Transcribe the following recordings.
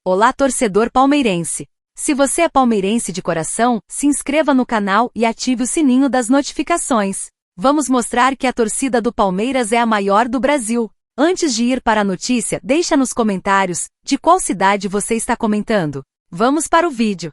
Olá, torcedor palmeirense! Se você é palmeirense de coração, se inscreva no canal e ative o sininho das notificações. Vamos mostrar que a torcida do Palmeiras é a maior do Brasil. Antes de ir para a notícia, deixa nos comentários de qual cidade você está comentando. Vamos para o vídeo.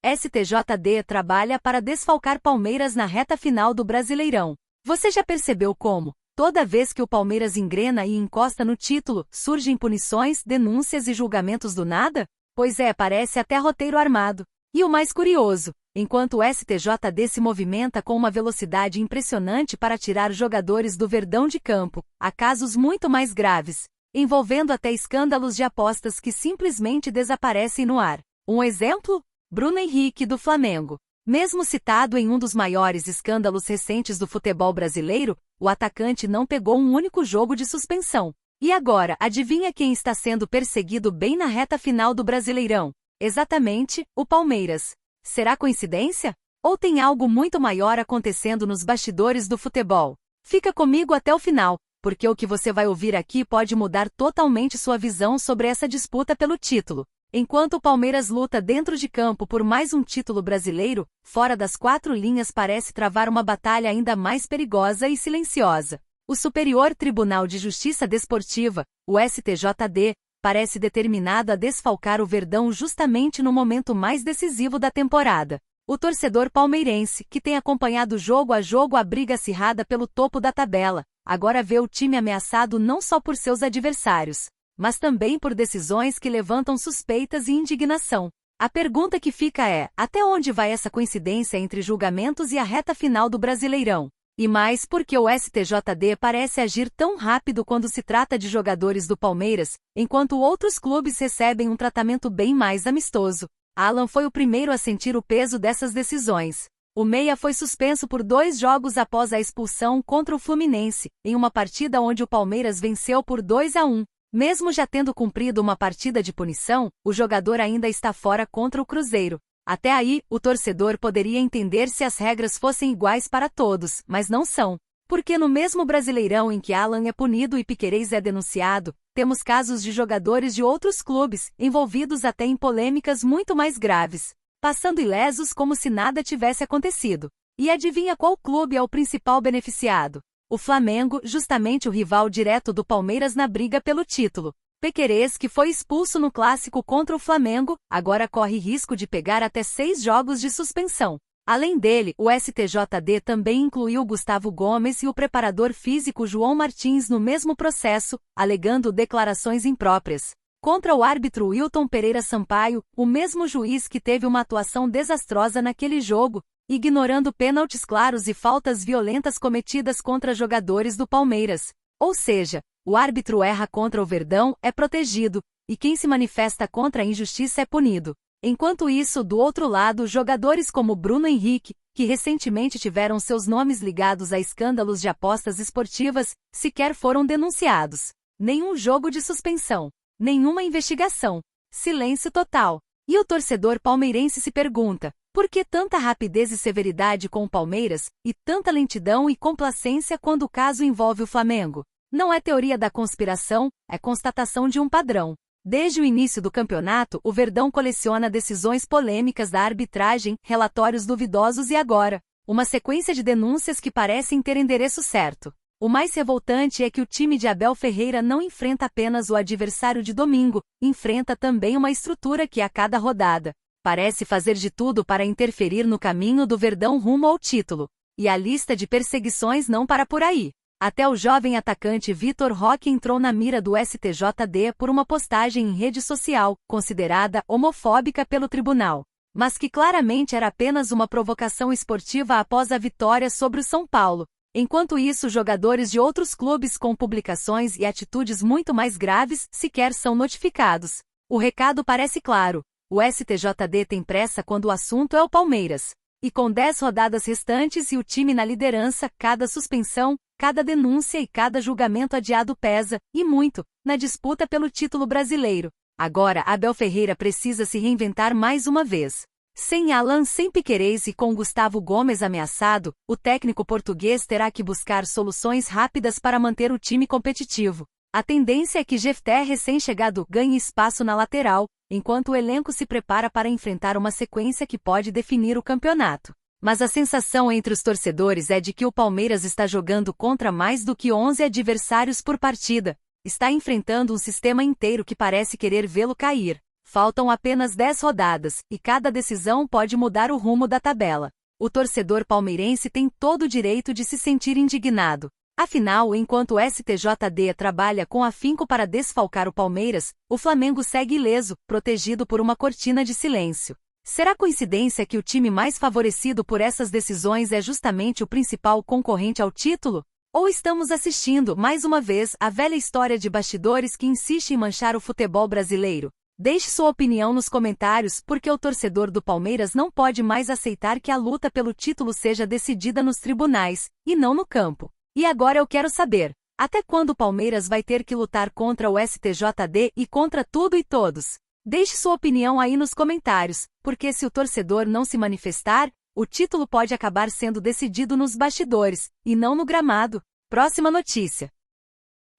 STJD trabalha para desfalcar Palmeiras na reta final do Brasileirão. Você já percebeu como, toda vez que o Palmeiras engrena e encosta no título, surgem punições, denúncias e julgamentos do nada? Pois é, parece até roteiro armado. E o mais curioso, enquanto o STJD se movimenta com uma velocidade impressionante para tirar jogadores do Verdão de campo, há casos muito mais graves, envolvendo até escândalos de apostas que simplesmente desaparecem no ar. Um exemplo? Bruno Henrique, do Flamengo. Mesmo citado em um dos maiores escândalos recentes do futebol brasileiro, o atacante não pegou um único jogo de suspensão. E agora, adivinha quem está sendo perseguido bem na reta final do Brasileirão? Exatamente, o Palmeiras. Será coincidência? Ou tem algo muito maior acontecendo nos bastidores do futebol? Fica comigo até o final, porque o que você vai ouvir aqui pode mudar totalmente sua visão sobre essa disputa pelo título. Enquanto o Palmeiras luta dentro de campo por mais um título brasileiro, fora das quatro linhas parece travar uma batalha ainda mais perigosa e silenciosa. O Superior Tribunal de Justiça Desportiva, o STJD, parece determinado a desfalcar o Verdão justamente no momento mais decisivo da temporada. O torcedor palmeirense, que tem acompanhado jogo a jogo a briga acirrada pelo topo da tabela, agora vê o time ameaçado não só por seus adversários, mas também por decisões que levantam suspeitas e indignação. A pergunta que fica é, até onde vai essa coincidência entre julgamentos e a reta final do Brasileirão? E mais porque o STJD parece agir tão rápido quando se trata de jogadores do Palmeiras, enquanto outros clubes recebem um tratamento bem mais amistoso. Alan foi o primeiro a sentir o peso dessas decisões. O meia foi suspenso por 2 jogos após a expulsão contra o Fluminense, em uma partida onde o Palmeiras venceu por 2-1. Mesmo já tendo cumprido uma partida de punição, o jogador ainda está fora contra o Cruzeiro. Até aí, o torcedor poderia entender se as regras fossem iguais para todos, mas não são. Porque no mesmo Brasileirão em que Alan é punido e Piquerez é denunciado, temos casos de jogadores de outros clubes, envolvidos até em polêmicas muito mais graves, passando ilesos como se nada tivesse acontecido. E adivinha qual clube é o principal beneficiado? O Flamengo, justamente o rival direto do Palmeiras na briga pelo título. Piquerez, que foi expulso no clássico contra o Flamengo, agora corre risco de pegar até 6 jogos de suspensão. Além dele, o STJD também incluiu Gustavo Gomes e o preparador físico João Martins no mesmo processo, alegando declarações impróprias contra o árbitro Wilton Pereira Sampaio, o mesmo juiz que teve uma atuação desastrosa naquele jogo, ignorando pênaltis claros e faltas violentas cometidas contra jogadores do Palmeiras. Ou seja, o árbitro erra contra o Verdão, é protegido, e quem se manifesta contra a injustiça é punido. Enquanto isso, do outro lado, jogadores como Bruno Henrique, que recentemente tiveram seus nomes ligados a escândalos de apostas esportivas, sequer foram denunciados. Nenhum jogo de suspensão. Nenhuma investigação. Silêncio total. E o torcedor palmeirense se pergunta, por que tanta rapidez e severidade com o Palmeiras, e tanta lentidão e complacência quando o caso envolve o Flamengo? Não é teoria da conspiração, é constatação de um padrão. Desde o início do campeonato, o Verdão coleciona decisões polêmicas da arbitragem, relatórios duvidosos e agora, uma sequência de denúncias que parecem ter endereço certo. O mais revoltante é que o time de Abel Ferreira não enfrenta apenas o adversário de domingo, enfrenta também uma estrutura que a cada rodada parece fazer de tudo para interferir no caminho do Verdão rumo ao título. E a lista de perseguições não para por aí. Até o jovem atacante Vitor Roque entrou na mira do STJD por uma postagem em rede social, considerada homofóbica pelo tribunal, mas que claramente era apenas uma provocação esportiva após a vitória sobre o São Paulo. Enquanto isso, jogadores de outros clubes com publicações e atitudes muito mais graves sequer são notificados. O recado parece claro. O STJD tem pressa quando o assunto é o Palmeiras. E com 10 rodadas restantes e o time na liderança, cada suspensão, cada denúncia e cada julgamento adiado pesa, e muito, na disputa pelo título brasileiro. Agora, Abel Ferreira precisa se reinventar mais uma vez. Sem Alan, sem Piquerez e com Gustavo Gomes ameaçado, o técnico português terá que buscar soluções rápidas para manter o time competitivo. A tendência é que Jefté, recém-chegado, ganhe espaço na lateral, enquanto o elenco se prepara para enfrentar uma sequência que pode definir o campeonato. Mas a sensação entre os torcedores é de que o Palmeiras está jogando contra mais do que 11 adversários por partida. Está enfrentando um sistema inteiro que parece querer vê-lo cair. Faltam apenas 10 rodadas, e cada decisão pode mudar o rumo da tabela. O torcedor palmeirense tem todo o direito de se sentir indignado. Afinal, enquanto o STJD trabalha com afinco para desfalcar o Palmeiras, o Flamengo segue ileso, protegido por uma cortina de silêncio. Será coincidência que o time mais favorecido por essas decisões é justamente o principal concorrente ao título? Ou estamos assistindo, mais uma vez, a velha história de bastidores que insiste em manchar o futebol brasileiro? Deixe sua opinião nos comentários, porque o torcedor do Palmeiras não pode mais aceitar que a luta pelo título seja decidida nos tribunais, e não no campo. E agora eu quero saber, até quando o Palmeiras vai ter que lutar contra o STJD e contra tudo e todos? Deixe sua opinião aí nos comentários, porque se o torcedor não se manifestar, o título pode acabar sendo decidido nos bastidores, e não no gramado. Próxima notícia.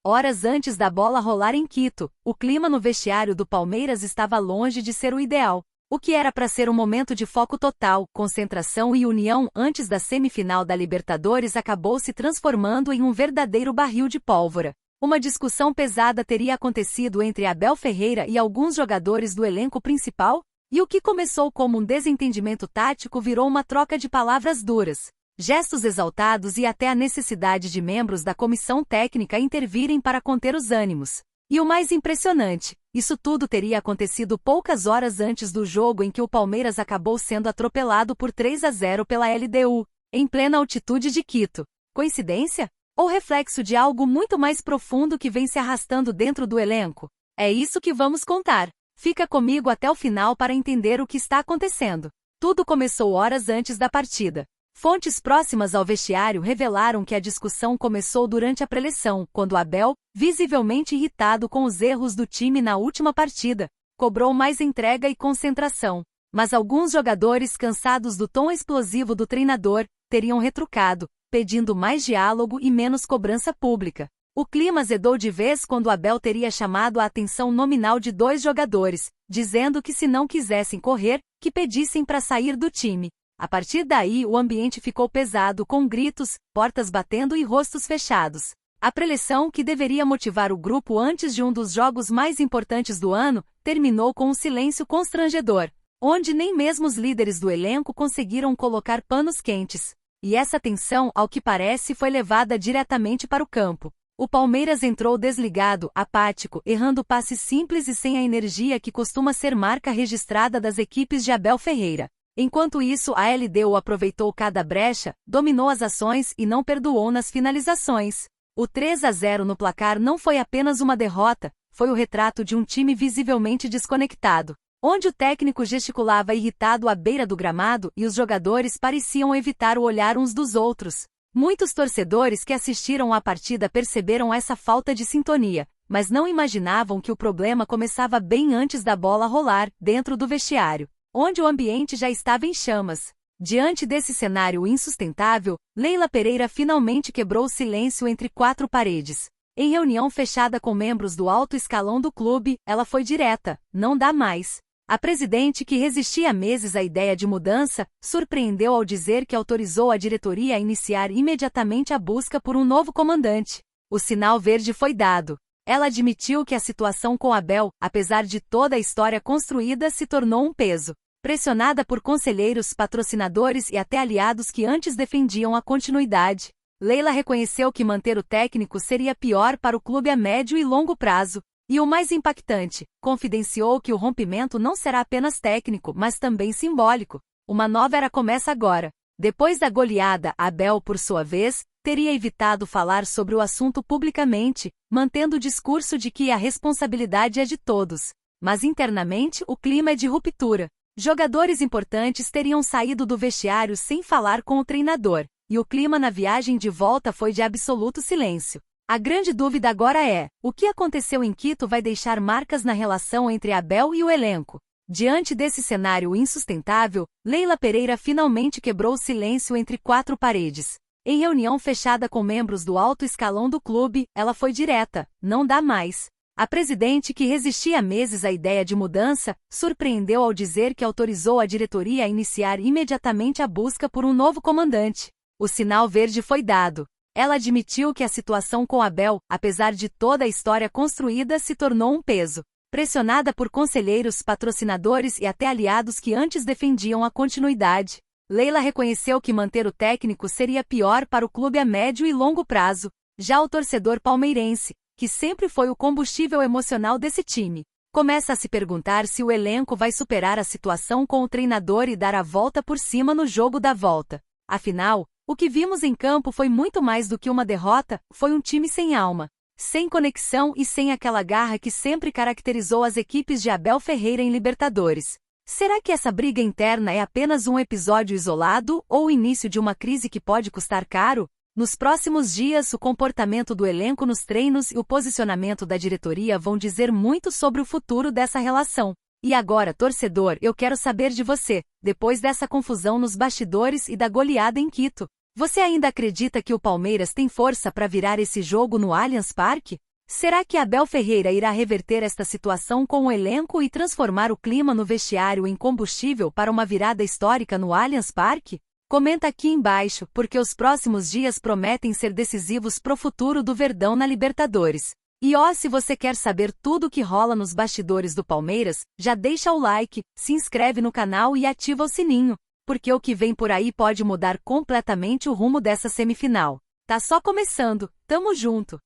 Horas antes da bola rolar em Quito, o clima no vestiário do Palmeiras estava longe de ser o ideal. O que era para ser um momento de foco total, concentração e união antes da semifinal da Libertadores acabou se transformando em um verdadeiro barril de pólvora. Uma discussão pesada teria acontecido entre Abel Ferreira e alguns jogadores do elenco principal, e o que começou como um desentendimento tático virou uma troca de palavras duras, gestos exaltados e até a necessidade de membros da comissão técnica intervirem para conter os ânimos. E o mais impressionante, isso tudo teria acontecido poucas horas antes do jogo em que o Palmeiras acabou sendo atropelado por 3-0 pela LDU, em plena altitude de Quito. Coincidência? Ou reflexo de algo muito mais profundo que vem se arrastando dentro do elenco? É isso que vamos contar. Fica comigo até o final para entender o que está acontecendo. Tudo começou horas antes da partida. Fontes próximas ao vestiário revelaram que a discussão começou durante a preleção, quando Abel, visivelmente irritado com os erros do time na última partida, cobrou mais entrega e concentração. Mas alguns jogadores, cansados do tom explosivo do treinador, teriam retrucado, pedindo mais diálogo e menos cobrança pública. O clima azedou de vez quando Abel teria chamado a atenção nominal de 2 jogadores, dizendo que se não quisessem correr, que pedissem para sair do time. A partir daí o ambiente ficou pesado com gritos, portas batendo e rostos fechados. A preleção, que deveria motivar o grupo antes de um dos jogos mais importantes do ano, terminou com um silêncio constrangedor, onde nem mesmo os líderes do elenco conseguiram colocar panos quentes. E essa tensão, ao que parece, foi levada diretamente para o campo. O Palmeiras entrou desligado, apático, errando passes simples e sem a energia que costuma ser marca registrada das equipes de Abel Ferreira. Enquanto isso, a LDU aproveitou cada brecha, dominou as ações e não perdoou nas finalizações. O 3-0 no placar não foi apenas uma derrota, foi o retrato de um time visivelmente desconectado, onde o técnico gesticulava irritado à beira do gramado e os jogadores pareciam evitar o olhar uns dos outros. Muitos torcedores que assistiram à partida perceberam essa falta de sintonia, mas não imaginavam que o problema começava bem antes da bola rolar, dentro do vestiário, onde o ambiente já estava em chamas. Diante desse cenário insustentável, Leila Pereira finalmente quebrou o silêncio entre 4 paredes. Em reunião fechada com membros do alto escalão do clube, ela foi direta: não dá mais. A presidente, que resistia há meses à ideia de mudança, surpreendeu ao dizer que autorizou a diretoria a iniciar imediatamente a busca por um novo comandante. O sinal verde foi dado. Ela admitiu que a situação com Abel, apesar de toda a história construída, se tornou um peso. Pressionada por conselheiros, patrocinadores e até aliados que antes defendiam a continuidade, Leila reconheceu que manter o técnico seria pior para o clube a médio e longo prazo. E o mais impactante, confidenciou que o rompimento não será apenas técnico, mas também simbólico. Uma nova era começa agora. Depois da goleada, Abel, por sua vez, teria evitado falar sobre o assunto publicamente, mantendo o discurso de que a responsabilidade é de todos. Mas internamente, o clima é de ruptura. Jogadores importantes teriam saído do vestiário sem falar com o treinador, e o clima na viagem de volta foi de absoluto silêncio. A grande dúvida agora é: o que aconteceu em Quito vai deixar marcas na relação entre Abel e o elenco? Diante desse cenário insustentável, Leila Pereira finalmente quebrou o silêncio entre 4 paredes. Em reunião fechada com membros do alto escalão do clube, ela foi direta: não dá mais. A presidente, que resistia há meses à ideia de mudança, surpreendeu ao dizer que autorizou a diretoria a iniciar imediatamente a busca por um novo comandante. O sinal verde foi dado. Ela admitiu que a situação com Abel, apesar de toda a história construída, se tornou um peso. Pressionada por conselheiros, patrocinadores e até aliados que antes defendiam a continuidade, Leila reconheceu que manter o técnico seria pior para o clube a médio e longo prazo. Já o torcedor palmeirense, que sempre foi o combustível emocional desse time, começa a se perguntar se o elenco vai superar a situação com o treinador e dar a volta por cima no jogo da volta. Afinal, o que vimos em campo foi muito mais do que uma derrota, foi um time sem alma, sem conexão e sem aquela garra que sempre caracterizou as equipes de Abel Ferreira em Libertadores. Será que essa briga interna é apenas um episódio isolado ou o início de uma crise que pode custar caro? Nos próximos dias, o comportamento do elenco nos treinos e o posicionamento da diretoria vão dizer muito sobre o futuro dessa relação. E agora, torcedor, eu quero saber de você, depois dessa confusão nos bastidores e da goleada em Quito. Você ainda acredita que o Palmeiras tem força para virar esse jogo no Allianz Parque? Será que Abel Ferreira irá reverter esta situação com o elenco e transformar o clima no vestiário em combustível para uma virada histórica no Allianz Parque? Comenta aqui embaixo, porque os próximos dias prometem ser decisivos pro futuro do Verdão na Libertadores. E se você quer saber tudo o que rola nos bastidores do Palmeiras, já deixa o like, se inscreve no canal e ativa o sininho, porque o que vem por aí pode mudar completamente o rumo dessa semifinal. Tá só começando, tamo junto!